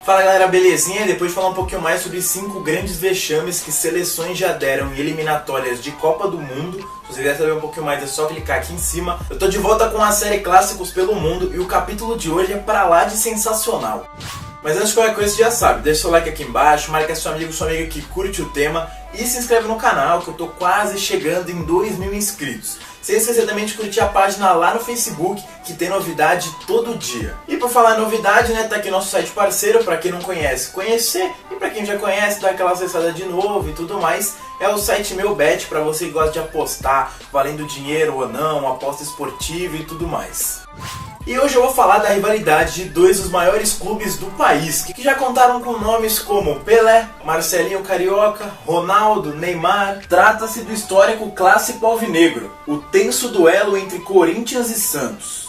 Fala galera, belezinha? Depois de falar um pouquinho mais sobre 5 grandes vexames que seleções já deram em eliminatórias de Copa do Mundo. Se você quiser saber um pouquinho mais é só clicar aqui em cima. Eu tô de volta com a série Clássicos pelo Mundo e o capítulo de hoje é pra lá de sensacional. Mas antes de qualquer coisa você já sabe, deixa seu like aqui embaixo, marca seu amigo, sua amiga que curte o tema e se inscreve no canal que eu tô quase chegando em 2.000 inscritos. Sem esquecer também de curtir a página lá no Facebook, que tem novidade todo dia. E por falar em novidade, né, tá aqui nosso site parceiro, pra quem não conhece, conhecer, e pra quem já conhece, dar aquela acessada de novo e tudo mais. É o site MeuBet, pra você que gosta de apostar, valendo dinheiro ou não, aposta esportiva e tudo mais. E hoje eu vou falar da rivalidade de dois dos maiores clubes do país, que já contaram com nomes como Pelé, Marcelinho Carioca, Ronaldo, Neymar. Trata-se do histórico clássico alvinegro, o tenso duelo entre Corinthians e Santos.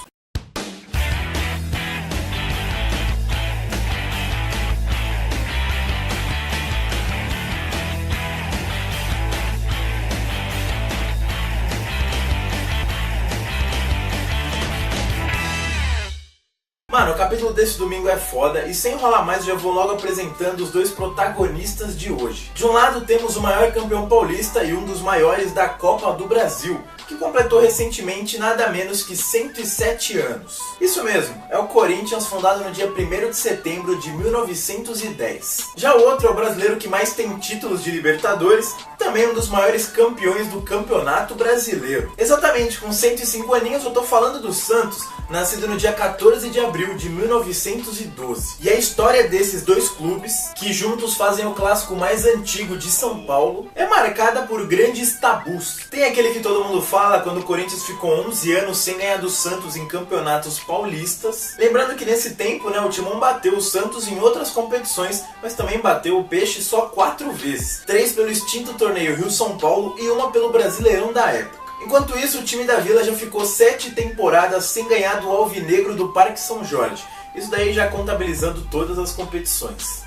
Mano, o capítulo desse domingo é foda e sem enrolar mais já vou logo apresentando os dois protagonistas de hoje. De um lado temos o maior campeão paulista e um dos maiores da Copa do Brasil, que completou recentemente nada menos que 107 anos. Isso mesmo, é o Corinthians, fundado no dia 1º de setembro de 1910. Já o outro é o brasileiro que mais tem títulos de Libertadores, também um dos maiores campeões do Campeonato Brasileiro. Exatamente, com 105 aninhos eu tô falando do Santos, nascido no dia 14 de abril de 1912. E a história desses dois clubes, que juntos fazem o clássico mais antigo de São Paulo, é marcada por grandes tabus. Tem aquele que todo mundo fala quando o Corinthians ficou 11 anos sem ganhar do Santos em campeonatos paulistas. Lembrando que nesse tempo, né, o Timão bateu o Santos em outras competições, mas também bateu o Peixe só 4 vezes. 3 pelo extinto torneio Rio-São Paulo e 1 pelo Brasileirão da época. Enquanto isso, o time da Vila já ficou 7 temporadas sem ganhar do Alvinegro do Parque São Jorge. Isso daí já contabilizando todas as competições.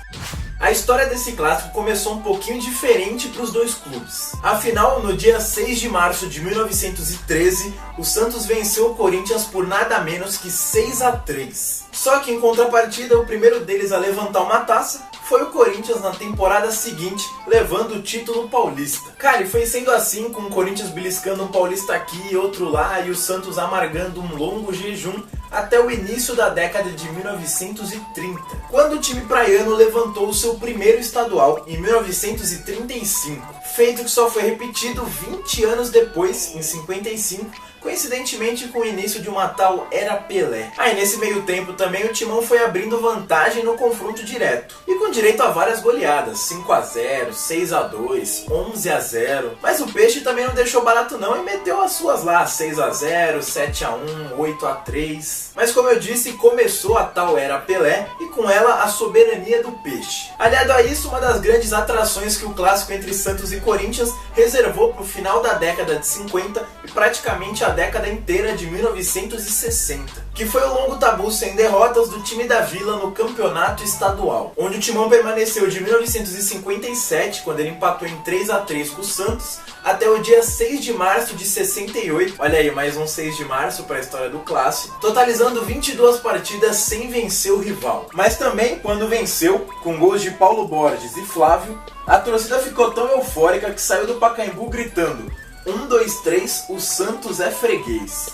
A história desse clássico começou um pouquinho diferente para os dois clubes. Afinal, no dia 6 de março de 1913, o Santos venceu o Corinthians por nada menos que 6-3. Só que em contrapartida, o primeiro deles a levantar uma taça foi o Corinthians na temporada seguinte, levando o título paulista. Cara, e foi sendo assim, com o Corinthians beliscando um paulista aqui e outro lá, e o Santos amargando um longo jejum, até o início da década de 1930, quando o time praiano levantou o seu primeiro estadual, em 1935, feito que só foi repetido 20 anos depois, em 55, coincidentemente com o início de uma tal Era Pelé. Aí nesse meio tempo também o Timão foi abrindo vantagem no confronto direto, e com direito a várias goleadas, 5-0, 6-2, 11-0, mas o Peixe também não deixou barato não e meteu as suas lá, 6-0, 7-1, 8-3. Mas como eu disse, começou a tal Era Pelé e com ela a soberania do Peixe. Aliado a isso, uma das grandes atrações que o clássico entre Santos e Corinthians reservou para o final da década de 50 e praticamente a década inteira de 1960, que foi o longo tabu sem derrotas do time da Vila no campeonato estadual, onde o Timão permaneceu de 1957, quando ele empatou em 3-3 com o Santos, até o dia 6 de março de 68, olha aí, mais um 6 de março para a história do clássico, totalizando 22 partidas sem vencer o rival. Mas também, quando venceu, com gols de Paulo Borges e Flávio, a torcida ficou tão eufórica que saiu do Pacaembu gritando: 1, 2, 3, o Santos é freguês.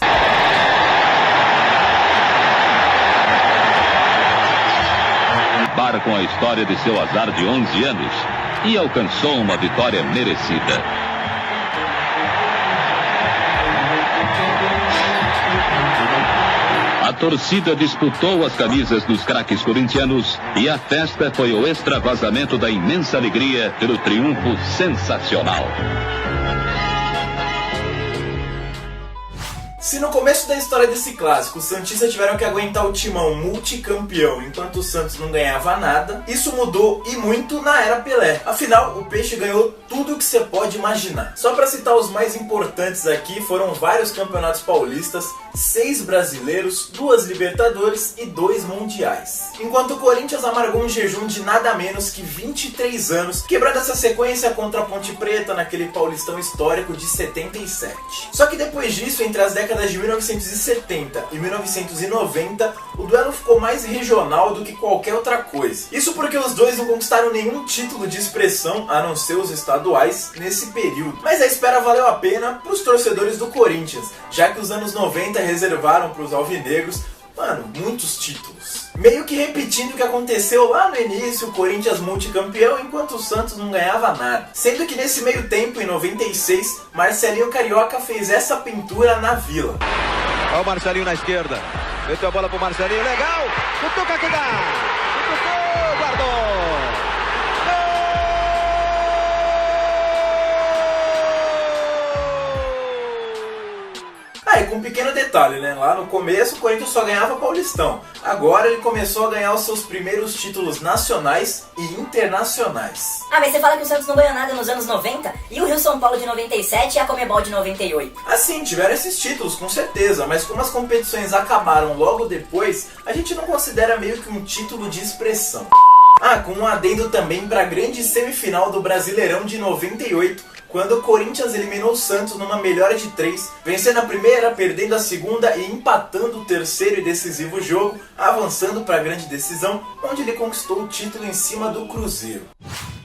Para com a história de seu azar de 11 anos e alcançou uma vitória merecida. A torcida disputou as camisas dos craques corintianos e a festa foi o extravasamento da imensa alegria pelo triunfo sensacional. Se no começo da história desse clássico os santistas tiveram que aguentar o Timão multicampeão enquanto o Santos não ganhava nada, isso mudou e muito na Era Pelé. Afinal, o Peixe ganhou tudo o que você pode imaginar. Só para citar os mais importantes aqui, foram vários campeonatos paulistas, 6 brasileiros, 2 Libertadores e 2 mundiais. Enquanto o Corinthians amargou um jejum de nada menos que 23 anos, quebrando essa sequência contra a Ponte Preta naquele Paulistão histórico de 77. Só que depois disso, entre as décadas décadas de 1970 e 1990, o duelo ficou mais regional do que qualquer outra coisa. Isso porque os dois não conquistaram nenhum título de expressão, a não ser os estaduais, nesse período. Mas a espera valeu a pena para os torcedores do Corinthians, já que os anos 90 reservaram para os alvinegros, muitos títulos. Meio que repetindo o que aconteceu lá no início, o Corinthians multicampeão, enquanto o Santos não ganhava nada. Sendo que nesse meio tempo, em 96, Marcelinho Carioca fez essa pintura na Vila. Olha o Marcelinho na esquerda, meteu a bola pro Marcelinho, legal, cutuca que dá, cutucou, guardou. E com um pequeno detalhe, né? Lá no começo o Corinthians só ganhava Paulistão. Agora ele começou a ganhar os seus primeiros títulos nacionais e internacionais. Mas você fala que o Santos não ganhou nada nos anos 90? E o Rio São Paulo de 97 e a Comebol de 98? Assim, tiveram esses títulos, com certeza, mas como as competições acabaram logo depois, a gente não considera meio que um título de expressão. Com um adendo também para a grande semifinal do Brasileirão de 98, quando o Corinthians eliminou o Santos numa melhor de 3, vencendo a primeira, perdendo a segunda e empatando o terceiro e decisivo jogo, avançando para a grande decisão, onde ele conquistou o título em cima do Cruzeiro.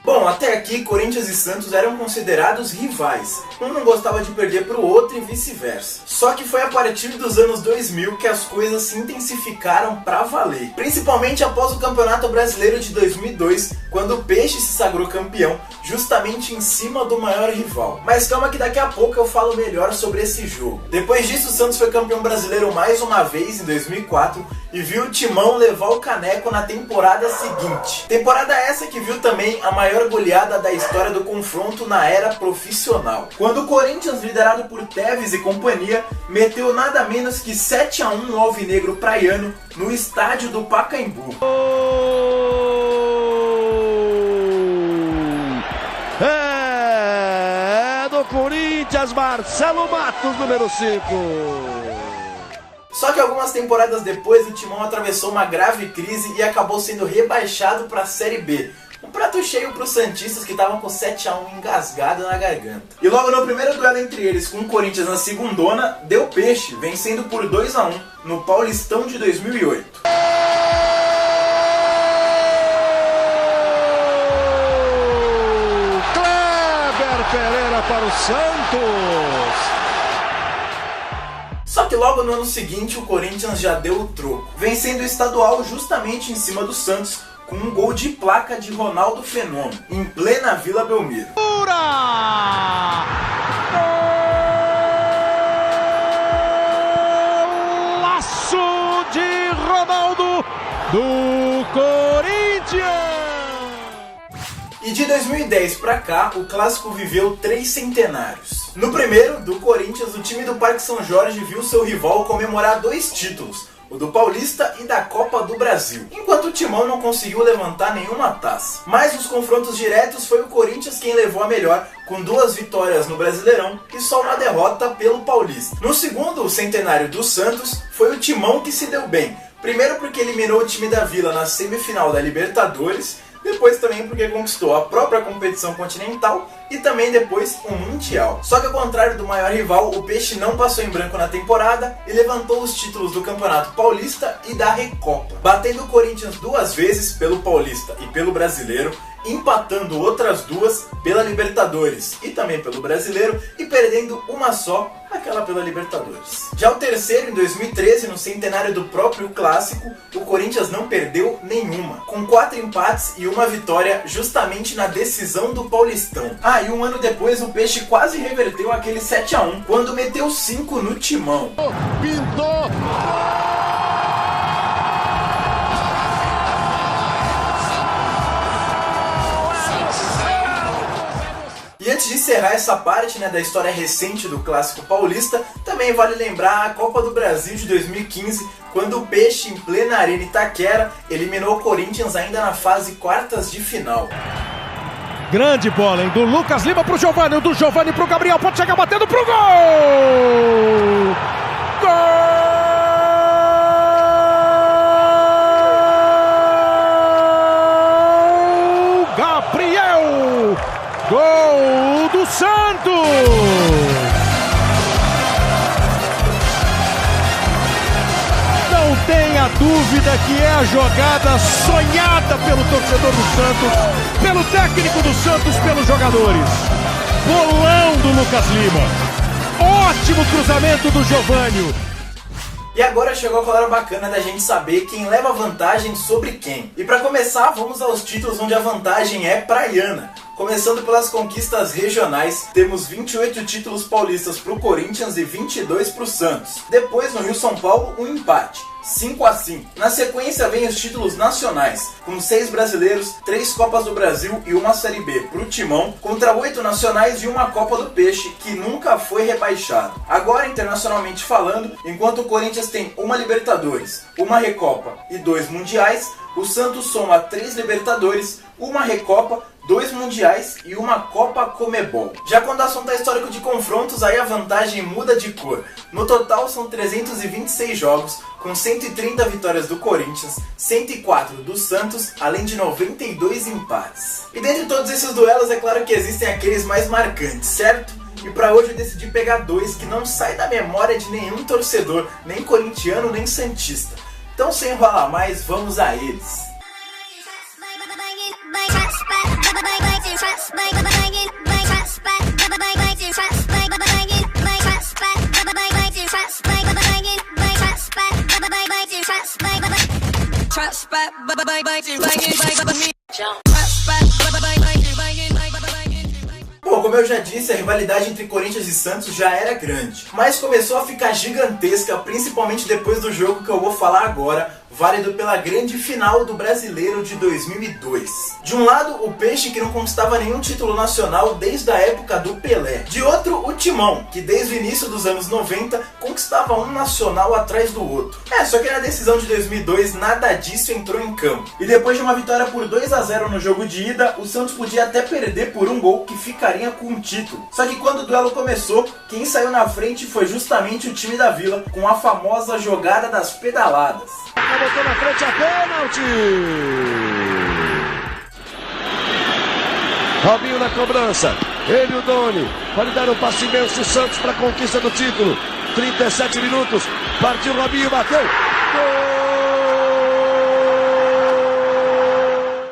Bom, até aqui Corinthians e Santos eram considerados rivais. Um não gostava de perder para o outro e vice-versa. Só que foi a partir dos anos 2000 que as coisas se intensificaram pra valer. Principalmente após o Campeonato Brasileiro de 2002, quando o Peixe se sagrou campeão, justamente em cima do maior rival. Mas calma que daqui a pouco eu falo melhor sobre esse jogo. Depois disso, o Santos foi campeão brasileiro mais uma vez em 2004 e viu o Timão levar o caneco na temporada seguinte. Temporada essa que viu também a maior goleada da história do confronto na era profissional, quando o Corinthians, liderado por Tevez e companhia, meteu nada menos que 7-1 no alvinegro praiano no estádio do Pacaembu. É do Corinthians, Marcelo Matos, número 5. Só que algumas temporadas depois o Timão atravessou uma grave crise e acabou sendo rebaixado para a Série B. Um prato cheio para os santistas que estavam com 7-1 engasgado na garganta. E logo no primeiro duelo entre eles com o Corinthians na segundona, deu peixe, vencendo por 2-1 no Paulistão de 2008. Kleber Pereira para o Santos. Só que logo no ano seguinte o Corinthians já deu o troco, vencendo o estadual justamente em cima do Santos, com um gol de placa de Ronaldo Fenômeno, em plena Vila Belmiro. Laço de Ronaldo do Corinthians! E de 2010 pra cá, o clássico viveu 3 centenários. No primeiro, do Corinthians, o time do Parque São Jorge viu seu rival comemorar 2 títulos, o do Paulista e da Copa do Brasil, enquanto o Timão não conseguiu levantar nenhuma taça. Mas nos confrontos diretos foi o Corinthians quem levou a melhor, com 2 vitórias no Brasileirão e só uma derrota pelo Paulista. No segundo, o centenário do Santos, foi o Timão que se deu bem. Primeiro porque eliminou o time da Vila na semifinal da Libertadores, depois também porque conquistou a própria competição continental e também depois o Mundial. Só que ao contrário do maior rival, o Peixe não passou em branco na temporada e levantou os títulos do Campeonato Paulista e da Recopa, batendo o Corinthians 2 vezes pelo Paulista e pelo Brasileiro, empatando outras 2 pela Libertadores e também pelo Brasileiro e perdendo uma só, aquela pela Libertadores. Já o terceiro, em 2013, no centenário do próprio clássico, o Corinthians não perdeu nenhuma, com 4 empates e uma vitória justamente na decisão do Paulistão. E um ano depois o Peixe quase reverteu aquele 7-1, quando meteu 5 no Timão. Pintou! E antes de encerrar essa parte da história recente do Clássico Paulista, também vale lembrar a Copa do Brasil de 2015, quando o Peixe, em plena Arena Itaquera, eliminou o Corinthians ainda na fase quartas de final. Grande bola, hein? Do Lucas Lima pro Giovani, do Giovani pro Gabriel, pode chegar batendo pro gol! Gol! Gabriel! Gol do Santos! tenha dúvida que é a jogada sonhada pelo torcedor do Santos, pelo técnico do Santos, pelos jogadores. Bolão do Lucas Lima. Ótimo cruzamento do Jovânio. E agora chegou a hora bacana da gente saber quem leva vantagem sobre quem. E para começar, vamos aos títulos onde a vantagem é praiana. Começando pelas conquistas regionais, temos 28 títulos paulistas para o Corinthians e 22 para o Santos. Depois, no Rio-São Paulo, um empate, 5-5. Na sequência vem os títulos nacionais, com 6 brasileiros, 3 Copas do Brasil e uma Série B para o Timão, contra 8 nacionais e uma Copa do Peixe, que nunca foi rebaixado. Agora, internacionalmente falando, enquanto o Corinthians tem uma Libertadores, uma Recopa e 2 Mundiais, o Santos soma 3 Libertadores, uma Recopa, 2 Mundiais e uma Copa Comebol. Já quando o assunto é histórico de confrontos, aí a vantagem muda de cor. No total são 326 jogos, com 130 vitórias do Corinthians, 104 do Santos, além de 92 empates. E dentre todos esses duelos, é claro que existem aqueles mais marcantes, certo? E pra hoje eu decidi pegar 2 que não saem da memória de nenhum torcedor, nem corintiano, nem santista. Então, sem enrolar mais, vamos a eles. Bom, como eu já disse, a rivalidade entre Corinthians e Santos já era grande, mas começou a ficar gigantesca, principalmente depois do jogo que eu vou falar agora, válido pela grande final do Brasileiro de 2002. De um lado, o Peixe, que não conquistava nenhum título nacional desde a época do Pelé. De outro, o Timão, que desde o início dos anos 90 conquistava um nacional atrás do outro. Só que na decisão de 2002 nada disso entrou em campo. E depois de uma vitória por 2-0 no jogo de ida, o Santos podia até perder por um gol que ficaria com o título. Só que quando o duelo começou, quem saiu na frente foi justamente o time da Vila, com a famosa jogada das pedaladas. Botou na frente a pênalti. Robinho na cobrança. Ele e o Doni. Pode dar um passe imenso, o Santos para a conquista do título. 37 minutos. Partiu Robinho, bateu. Gol!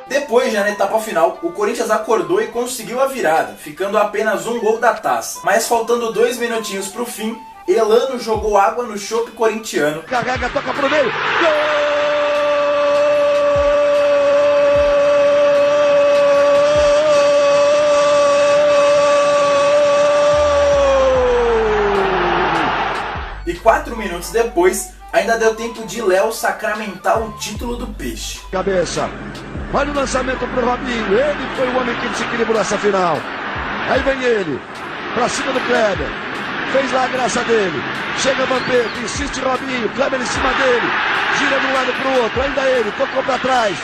Depois, já na etapa final, o Corinthians acordou e conseguiu a virada, ficando a apenas um gol da taça. Mas faltando 2 minutinhos para o fim, Elano jogou água no chope corintiano. Carrega, toca pro meio. Gol! 4 minutos depois, ainda deu tempo de Léo sacramentar o título do Peixe. Cabeça, olha o lançamento pro Robinho, ele foi o homem que desequilibrou essa final. Aí vem ele, pra cima do Kleber, fez lá a graça dele, chega Vampeta, insiste Robinho, Kleber em cima dele, gira de um lado pro outro, ainda ele, tocou pra trás.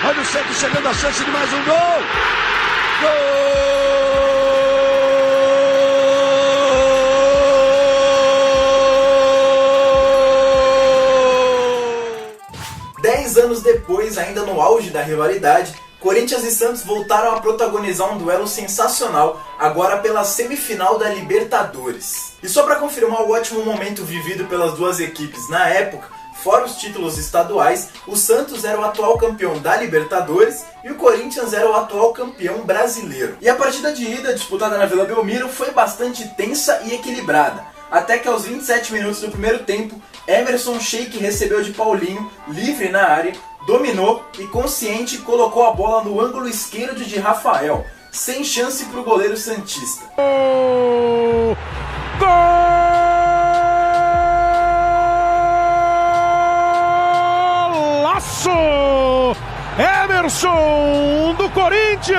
Olha o Santos chegando a chance de mais um gol! Gol! 10 anos depois, ainda no auge da rivalidade, Corinthians e Santos voltaram a protagonizar um duelo sensacional, agora pela semifinal da Libertadores. E só para confirmar o ótimo momento vivido pelas duas equipes na época, fora os títulos estaduais, o Santos era o atual campeão da Libertadores e o Corinthians era o atual campeão brasileiro. E a partida de ida, disputada na Vila Belmiro, foi bastante tensa e equilibrada, até que aos 27 minutos do primeiro tempo, Emerson Sheik recebeu de Paulinho, livre na área, dominou e consciente colocou a bola no ângulo esquerdo de Rafael, sem chance para o goleiro santista. Golaço! Emerson do Corinthians!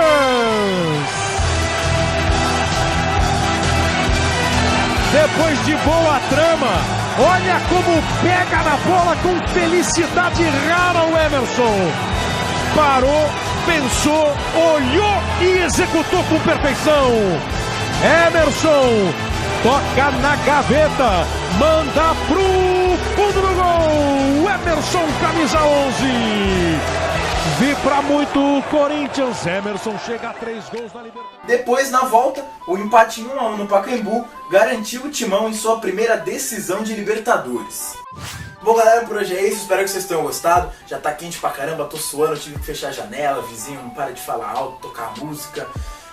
Depois de boa trama, olha como pega na bola com felicidade rara o Emerson. Parou, pensou, olhou e executou com perfeição. Emerson toca na gaveta, manda pro fundo do gol. Emerson, camisa 11. Vibra muito o Corinthians. Emerson chega a 3 gols na Libertadores. Depois, na volta, o empate 1-1 no Pacaembu garantiu o Timão em sua primeira decisão de Libertadores. Bom, galera, por hoje é isso, espero que vocês tenham gostado. Já tá quente pra caramba, tô suando, tive que fechar a janela, vizinho não para de falar alto, tocar música.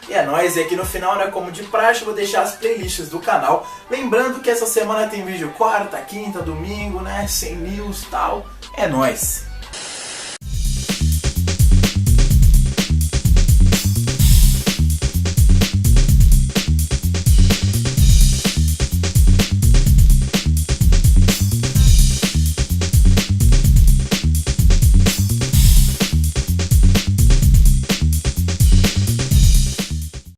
E é nóis, e aqui no final, né, como de praxe, eu vou deixar as playlists do canal. Lembrando que essa semana tem vídeo quarta, quinta, domingo, né, 100 news e tal. É nóis!